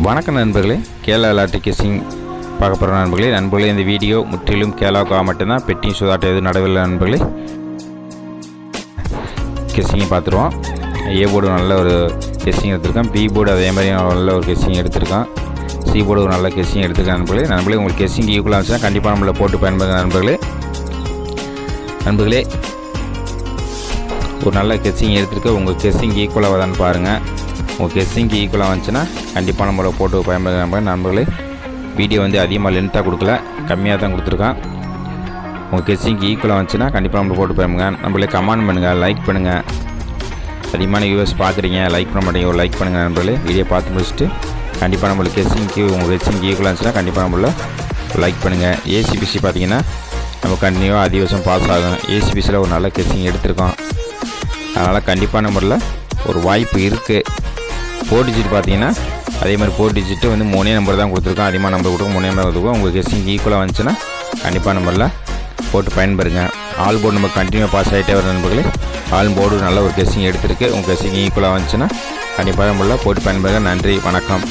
வணக்கம் நண்பர்களே, Kerala lottery guessing பார்க்க போகிற நண்பர்களே இந்த வீடியோ முற்றிலும் கேரளாவுக்காக மட்டும்தான். பெட்டிங் சூதாட்டம் எதுவும் நடவில்லை நண்பர்களே. கெஸ்ஸிங்கை பார்த்துருவோம். ஏ போர்டு நல்ல ஒரு கெஸ்ஸிங் எடுத்திருக்கான், பி போர்டு அதே மாதிரி நல்ல ஒரு கெஸ்ஸிங் எடுத்திருக்கான், சி போர்டு ஒரு நல்ல கெஸ்ஸிங் எடுத்திருக்கான் நண்பர்களே. உங்களுக்கு கெஸ்ஸிங் ஈக்குவலாக இருந்துச்சுன்னா கண்டிப்பாக நம்மளை போட்டு பயன்படுங்க நண்பர்களே. ஒரு நல்ல கெஸ்ஸிங் எடுத்துருக்க உங்கள் கெஸ்ஸிங் ஈக்குவலாக தான் பாருங்கள். உங்கள் கெஸ்ஸிங்க்கு ஈக்குவலாக வந்துச்சுன்னா கண்டிப்பாக நம்மளை போட்டு பயன்படுத்த நண்பர்களே. வீடியோ அதிகமாக லென்த்தாக கொடுக்கல, கம்மியாக தான் கொடுத்துருக்கான். உங்கள் கெஸ்ஸிங்க்கு ஈக்குவலாக வந்துச்சுன்னா கண்டிப்பாக நம்மளை போட்டு பயன்படுங்க நண்பர்களே. கமெண்ட் பண்ணுங்கள், லைக் பண்ணுங்கள். அதிகமான வியூவர்ஸ் பார்க்குறீங்க, லைக் பண்ண மாட்டீங்க, ஒரு லைக் பண்ணுங்கள் நண்பர்களே. வீடியோ பார்த்து முடிச்சுட்டு கண்டிப்பாக நம்மளுக்கு கெஸ்ஸிங்க்கு உங்கள் கெஸ்ஸிங்க்கு ஈக்குவலாக இருந்துச்சுன்னா கண்டிப்பாக நம்மள லைக் பண்ணுங்கள். ஏசிபிசி பார்த்தீங்கன்னா நம்ம கண்டினியூவாக அதிகபட்சம் பாஸ் ஆகும். ஏசிபிசியில் ஒரு நல்ல கெஸ்ஸிங் எடுத்திருக்கோம், அதனால் கண்டிப்பான முறையில் ஒரு வாய்ப்பு இருக்குது. 4 டிஜிட் பார்த்தீங்கன்னா அதே மாதிரி 4 டிஜிட்டு 3 நம்பர் தான் கொடுத்துருக்கோம். அதிகமாக நம்பர் கொடுக்கும், 3 நம்பர் கொடுத்துருக்கோம். உங்கள் கெஸ்ஸிங் ஈக்குவலாக வந்துச்சுன்னா கண்டிப்பாக நம்பரில் போட்டு பயன்படுங்க. ஆல் போர்டு நம்ம கண்டினியூ பாஸ் ஆகிட்டே வர நண்பர்களே. ஆல் போர்டு நல்ல ஒரு கெஸ்ஸிங் எடுத்திருக்கு. உங்கள் கெஸ்ஸிங் ஈக்குவலாக வந்துச்சுன்னா கண்டிப்பாக நம்பரில் போட்டு பயன்படுங்க. நன்றி, வணக்கம்.